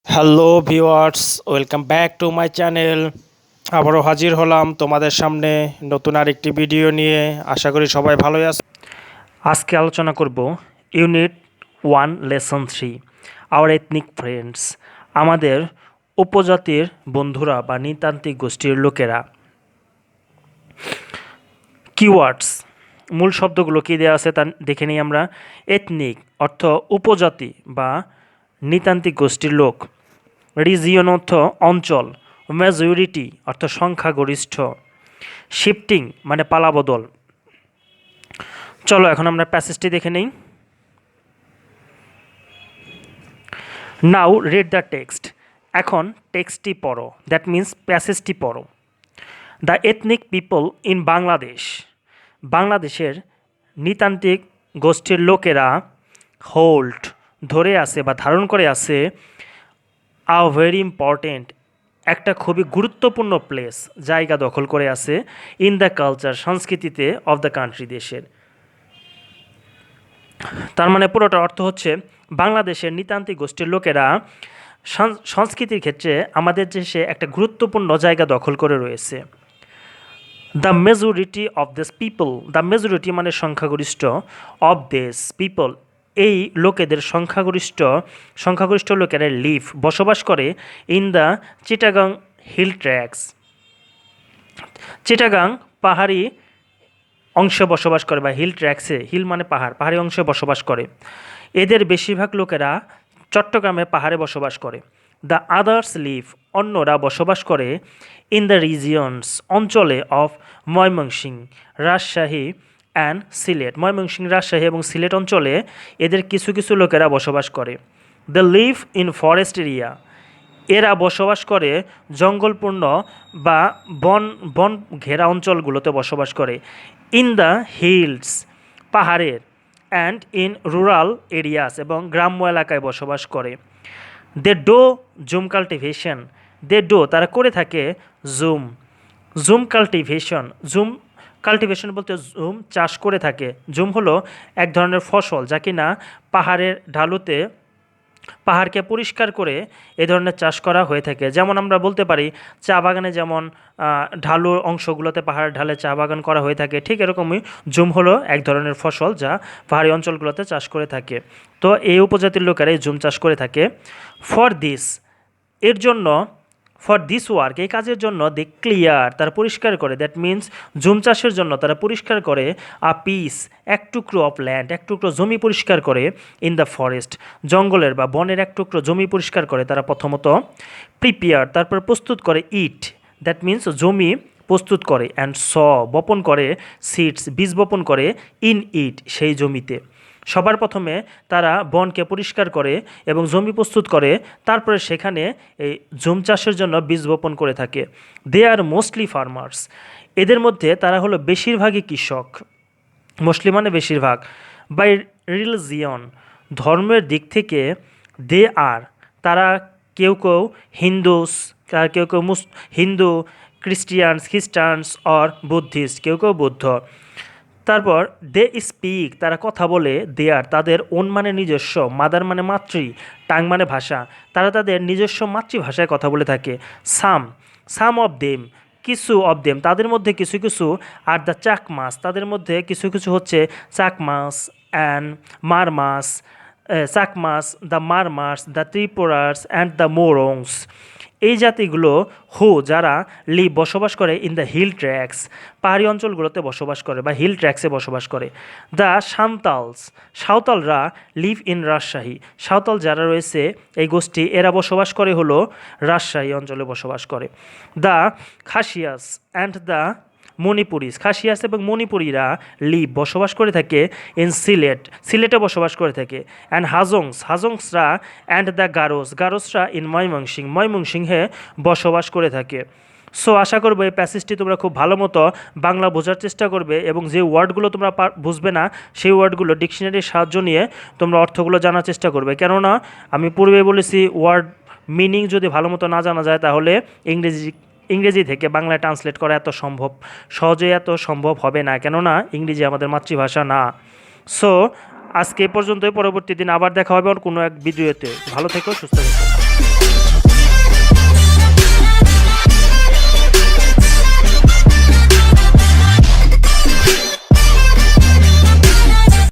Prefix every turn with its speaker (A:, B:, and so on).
A: Hello viewers, welcome back to my channel. আবারও হাজির হলাম তোমাদের সামনে নতুন আরেকটি ভিডিও নিয়ে। আশা করি সবাই ভালোই আছে। আজকে আলোচনা করব unit 1 lesson 3 hour ethnic friends, আমাদের উপজাতির বন্ধুরা বা নৃতান্ত্রিক গোষ্ঠীর লোকেরা। কিওয়ার্ডস, মূল শব্দগুলো কী দেওয়া আছে তা দেখে নিই আমরা। এথনিক অর্থ উপজাতি বা নৃতান্ত্রিক গোষ্ঠীর লোক। রিজিয়ন অর্থ অঞ্চল। মেজরিটি অর্থ সংখ্যাগরিষ্ঠ। শিফটিং মানে পালাবদল। চলো এখন আমরা প্যাসেজটি দেখে নেই। Now read the text. এখন টেক্সটটি পড়ো, দ্যাট মিন্স প্যাসেজটি পড়ো। The ethnic people in Bangladesh, বাংলাদেশের নৃতান্ত্রিক গোষ্ঠীর লোকেরা হোল্ড ধরে আছে বা ধারণ করে আছে আ ভেরি ইম্পর্টেন্ট একটা খুবই গুরুত্বপূর্ণ প্লেস, জায়গা দখল করে আছে ইন দ্য কালচার, সংস্কৃতিতে অফ দ্য কান্ট্রি, দেশের। তার মানে পুরোটা অর্থ হচ্ছে বাংলাদেশের নৃতান্ত্রিক গোষ্ঠীর লোকেরা সংস্কৃতির ক্ষেত্রে আমাদের দেশে একটা গুরুত্বপূর্ণ জায়গা দখল করে রয়েছে। The majority of this people, the majority মানে সংখ্যাগরিষ্ঠ, অফ দিস পিপল এই লোকেদের সংখ্যাগরিষ্ঠ লোকেরা লিভ বসবাস করে in the Chittagong hill tracts, Chittagong পাহাড়ি অংশে বসবাস করে বা হিল ট্র্যাক্সে, হিল মানে পাহাড়, পাহাড়ি অংশে বসবাস করে। এদের বেশিরভাগ লোকেরা চট্টগ্রামে পাহাড়ে বসবাস করে। দ্য আদার্স লিভ অন্যরা বসবাস করে ইন দ্য রিজিয়নস অঞ্চলে অফ ময়মনসিংহ, রাজশাহী অ্যান্ড সিলেট। ময়মনসিংহ, রাজশাহী এবং সিলেট অঞ্চলে এদের কিছু কিছু লোকেরা বসবাস করে। The live in forest area, এরা বসবাস করে জঙ্গলপূর্ণ বা বন বন ঘেরা অঞ্চলগুলোতে বসবাস করে। ইন দ্য হিলস পাহাড়ের, অ্যান্ড ইন রুরাল এরিয়াস এবং গ্রাম্য এলাকায় বসবাস করে। They do jhum cultivation, they do তারা করে থাকে জুম কাল্টিভেশন, জুম কাল্টিভেশন বলতে জুম চাষ করে থাকে। জুম হলো এক ধরনের ফসল যা কিনা পাহাড়ের ঢালুতে পাহাড়কে পরিষ্কার করে এ ধরনের চাষ করা হয়ে থাকে। যেমন আমরা বলতে পারি চা বাগানে যেমন ঢালু অংশগুলোতে পাহাড়ের ঢালে চা বাগান করা হয়ে থাকে, ঠিক এরকমই জুম হলো এক ধরনের ফসল যা পাহাড়ি অঞ্চলগুলোতে চাষ করে থাকে। তো এই উপজাতির লোকেরা এই জুম চাষ করে থাকে। ফর দিস এর জন্য, ফর দিস ওয়ার্ক এই কাজের জন্য দে ক্লিয়ার তারা পরিষ্কার করে, দ্যাট মিন্স জুম চাষের জন্য তারা পরিষ্কার করে আ পিস এক টুকরো অফ ল্যান্ড, এক টুকরো জমি পরিষ্কার করে ইন দ্য ফরেস্ট জঙ্গলের বা বনের এক টুকরো জমি পরিষ্কার করে তারা প্রথমত। প্রিপেয়ার তারপর প্রস্তুত করে, ইট দ্যাট মিন্স জমি প্রস্তুত করে, অ্যান্ড বপন করে, সিডস বীজ বপন করে, ইন ইট সেই জমিতে। সবার প্রথমে তারা বনকে পরিষ্কার করে এবং জমি প্রস্তুত করে, তারপরে সেখানে এই জুম চাষের জন্য বীজ বপন করে থাকে। দে আর মোস্টলি ফার্মার্স, এদের মধ্যে তারা হলো বেশিরভাগই কৃষক। মোস্টলি মানে বেশিরভাগ। বাই রিলিজিয়ন ধর্মের দিক থেকে দে আর তারা কেউ কেউ হিন্দুস, কেউ কেউ হিন্দু, খ্রিস্টানস অর বুদ্ধিস্ট, কেউ কেউ বৌদ্ধ। তারপর দে স্পিক তারা কথা বলে, দে আর তাদের ওন মানে নিজস্ব, মাদার মানে মাতৃ, টাং মানে ভাষা, তারা তাদের নিজস্ব মাতৃভাষায় কথা বলে থাকে। সাম অফ দেম কিছু অফ দেম তাদের মধ্যে কিছু কিছু, আর দ্য চাকমাস তাদের মধ্যে কিছু কিছু হচ্ছে Chakmas and Marmas, Chakmas, the Marmas, the Tripuras and the Morongs. এই জাতিগুলো যারা বসবাস করে ইন দ্য হিল ট্র্যাক্স পাহাড়ি অঞ্চলগুলোতে বসবাস করে বা হিল ট্র্যাক্সে বসবাস করে। দ্য সাঁওতালরা লিভ ইন রাজশাহী, সাঁওতাল যারা রয়েছে এই গোষ্ঠী এরা বসবাস করে হলো রাজশাহী অঞ্চলে বসবাস করে। দ্য খাসিয়াস অ্যান্ড দ্য মণিপুরিস, খাসিয়াস এবং মণিপুরীরা বসবাস করে থাকে ইন সিলেটে বসবাস করে থাকে। অ্যান্ড হাজংসরা অ্যান্ড দ্য গারোসরা ইন ময়মনসিংহে বসবাস করে থাকে। সো আশা করবো এই প্যাসেজটি তোমরা খুব ভালো মতো বাংলা বোঝার চেষ্টা করবে এবং যে ওয়ার্ডগুলো তোমরা বুঝবে না সেই ওয়ার্ডগুলো ডিকশনারির সাহায্য নিয়ে তোমরা অর্থগুলো জানার চেষ্টা করবে। কেননা আমি পূর্বে বলেছি ওয়ার্ড মিনিং যদি ভালো মতো না জানা যায় তাহলে ইংরেজি থেকে বাংলায় ট্রান্সলেট করা সহজে এত সম্ভব হবে না, কেননা ইংরেজি আমাদের মাতৃভাষা না। সো আজকে এ পর্যন্তই, পরবর্তী দিন আবার দেখা হবে কোনো এক ভিডিওতে। ভালো থেকো, সুস্থ থেকো।